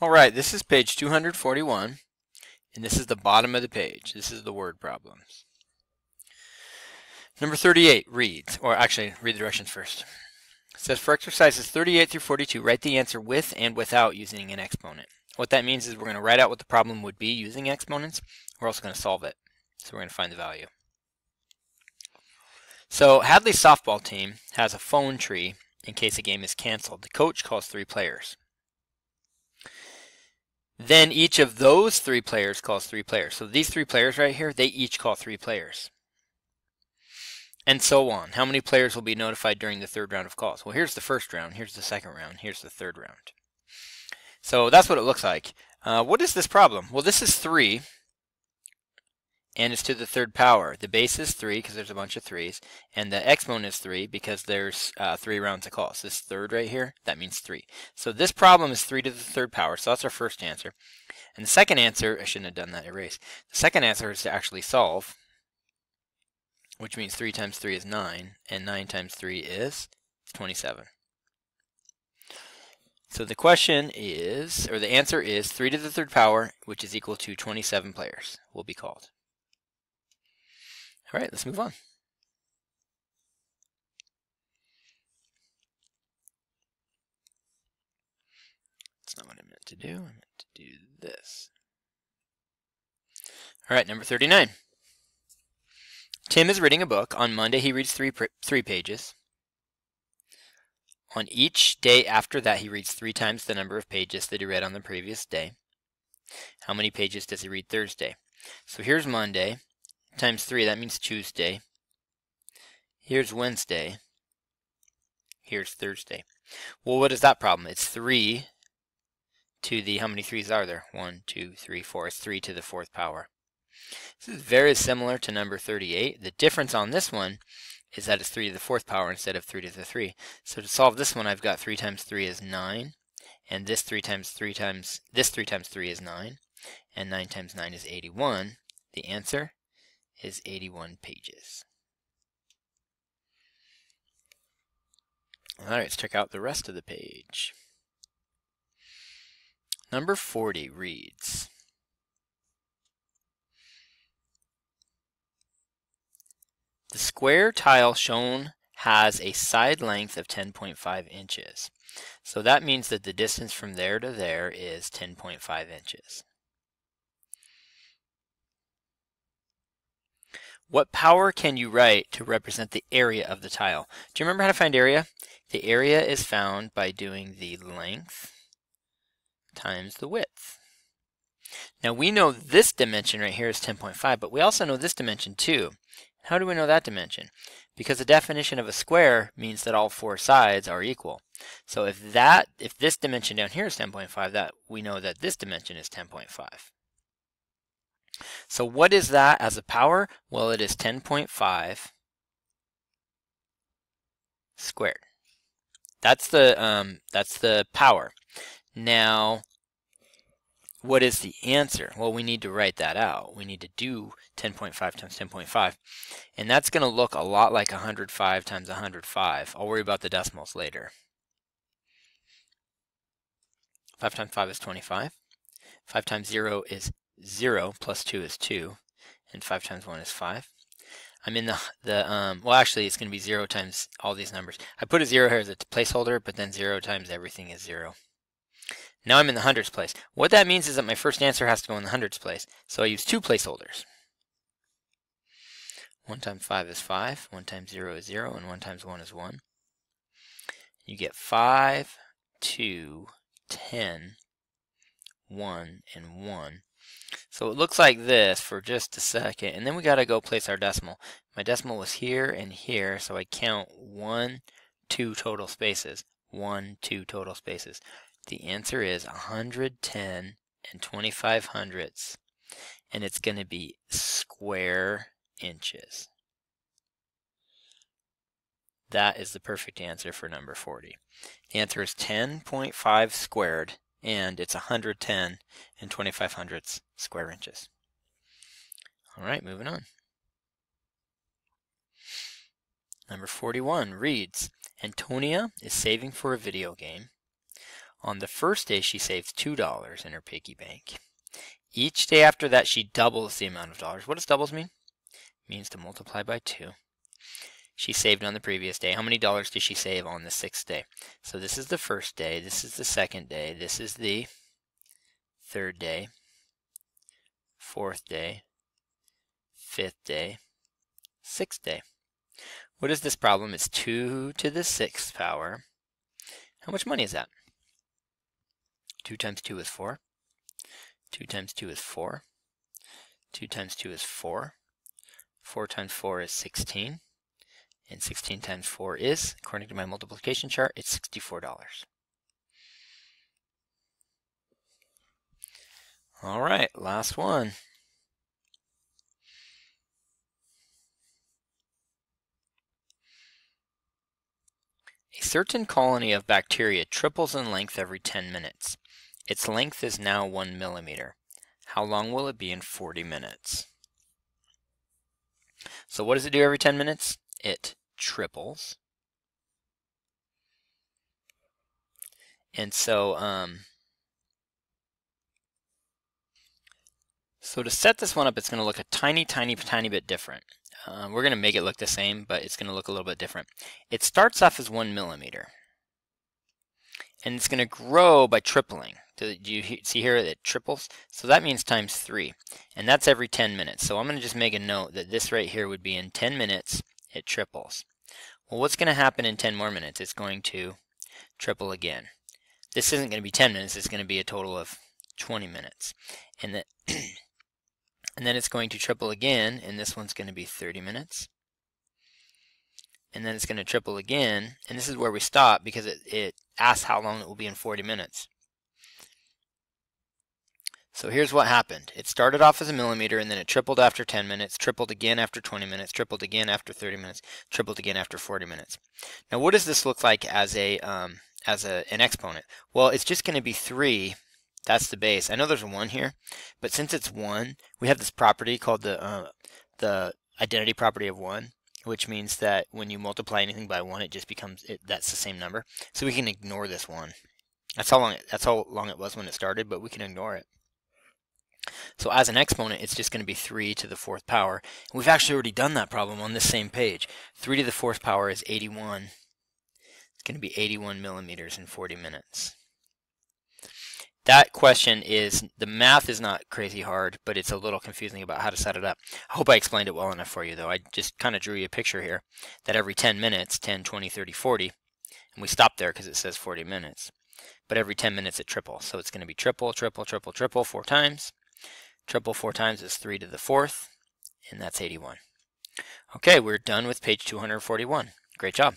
Alright, this is page 241, and this is the bottom of the page. This is the word problems. Number 38 reads, or actually, read the directions first. It says, for exercises 38 through 42, write the answer with and without using an exponent. What that means is we're going to write out what the problem would be using exponents. We're also going to solve it. So we're going to find the value. So Hadley's softball team has a phone tree in case a game is canceled. The coach calls 3 players. Then each of those 3 players calls 3 players. So these 3 players right here, they each call 3 players. And so on. How many players will be notified during the 3rd round of calls? Well, here's the 1st round, here's the 2nd round, here's the 3rd round. So that's what it looks like. What is this problem? Well, this is 3, and it's to the 3rd power. The base is 3 because there's a bunch of 3's, and the exponent is 3 because there's 3 rounds of calls. This 3rd right here, that means 3. So this problem is 3 to the 3rd power, so that's our first answer. And the second answer, I shouldn't have done that erase. The second answer is to actually solve, which means 3 times 3 is 9, and 9 times 3 is 27. So the question is, or the answer is 3 to the 3rd power, which is equal to 27 players will be called. All right, let's move on. That's not what I meant to do. I meant to do this. All right, number 39. Tim is reading a book. On Monday, he reads three pages. On each day after that, he reads 3 times the number of pages that he read on the previous day. How many pages does he read Thursday? So here's Monday times 3, that means Tuesday. Here's Wednesday. Here's Thursday. Well, what is that problem? It's 3 to the, how many 3's are there? 1, 2, 3, 4. It's 3 to the 4th power. This is very similar to number 38. The difference on this one is that it's 3 to the 4th power instead of 3 to the 3. So to solve this one, I've got 3 times 3 is 9, and this 3 times 3 is 9, and 9 times 9 is 81. The answer is 81 pages. All right, let's check out the rest of the page. Number 40 reads, the square tile shown has a side length of 10.5 inches. So that means that the distance from there to there is 10.5 inches. What power can you write to represent the area of the tile? Do you remember how to find area? The area is found by doing the length times the width. Now we know this dimension right here is 10.5, but we also know this dimension too. How do we know that dimension? Because the definition of a square means that all 4 sides are equal. So if this dimension down here is 10.5, that we know that this dimension is 10.5. So what is that as a power? Well, it is 10.5 squared. That's the power. Now, what is the answer? Well, we need to write that out. We need to do 10.5 times 10.5. And that's going to look a lot like 105 times 105. I'll worry about the decimals later. 5 times 5 is 25. 5 times 0 is 0, plus 2 is 2. And 5 times 1 is 5. I'm in well, actually, it's going to be 0 times all these numbers. I put a 0 here as a placeholder, but then 0 times everything is 0. Now I'm in the hundreds place. What that means is that my first answer has to go in the hundreds place. So I use 2 placeholders. 1 times 5 is 5, 1 times 0 is 0, and 1 times 1 is 1. You get 5, 2, 10, 1, and 1. So it looks like this for just a second, and then we got to go place our decimal. My decimal was here and here, so I count 1, 2 total spaces. 1, 2 total spaces. The answer is 110 and 25 hundredths, and it's going to be square inches. That is the perfect answer for number 40. The answer is 10.5 squared, and it's 110 and 25 hundredths square inches. All right, moving on. Number 41 reads, Antonia is saving for a video game. On the first day, she saves $2 in her piggy bank. Each day after that, she doubles the amount of dollars. What does doubles mean? It means to multiply by 2. She saved on the previous day. How many dollars did she save on the 6th day? So this is the first day, this is the second day, this is the third day, fourth day, fifth day, sixth day. What is this problem? It's 2 to the 6th power. How much money is that? 2 times 2 is 4. 2 times 2 is 4. 2 times 2 is 4. 4 times 4 is 16. And 16 times 4 is, according to my multiplication chart, it's $64. All right, last one. A certain colony of bacteria triples in length every 10 minutes. Its length is now 1 millimeter. How long will it be in 40 minutes? So what does it do every 10 minutes? It triples. And so to set this one up, it's going to look a tiny bit different. We're going to make it look the same, but it's going to look a little bit different. It starts off as 1 millimeter. And it's going to grow by tripling. Do you see here that it triples? So that means times 3. And that's every 10 minutes. So I'm going to just make a note that this right here would be in 10 minutes, it triples. Well, what's going to happen in 10 more minutes? It's going to triple again. This isn't going to be 10 minutes. It's going to be a total of 20 minutes. And then, and then it's going to triple again, and this one's going to be 30 minutes. And then it's going to triple again, and this is where we stop because it asks how long it will be in 40 minutes. So here's what happened. It started off as a millimeter, and then it tripled after 10 minutes, tripled again after 20 minutes, tripled again after 30 minutes, tripled again after 40 minutes. Now what does this look like as an exponent? Well, it's just going to be 3. That's the base. I know there's a 1 here, but since it's 1, we have this property called the identity property of 1. Which means that when you multiply anything by 1, it just becomes, that's the same number. So we can ignore this 1. That's how long it was when it started, but we can ignore it. So as an exponent, it's just going to be 3 to the 4th power. And we've actually already done that problem on this same page. 3 to the 4th power is 81. It's going to be 81 millimeters in 40 minutes. That question is, the math is not crazy hard, but it's a little confusing about how to set it up. I hope I explained it well enough for you, though. I just kind of drew you a picture here that every 10 minutes, 10, 20, 30, 40, and we stopped there because it says 40 minutes. But every 10 minutes it triples. So it's going to be triple, triple, triple, triple 4 times. Triple 4 times is 3 to the 4th, and that's 81. Okay, we're done with page 241. Great job.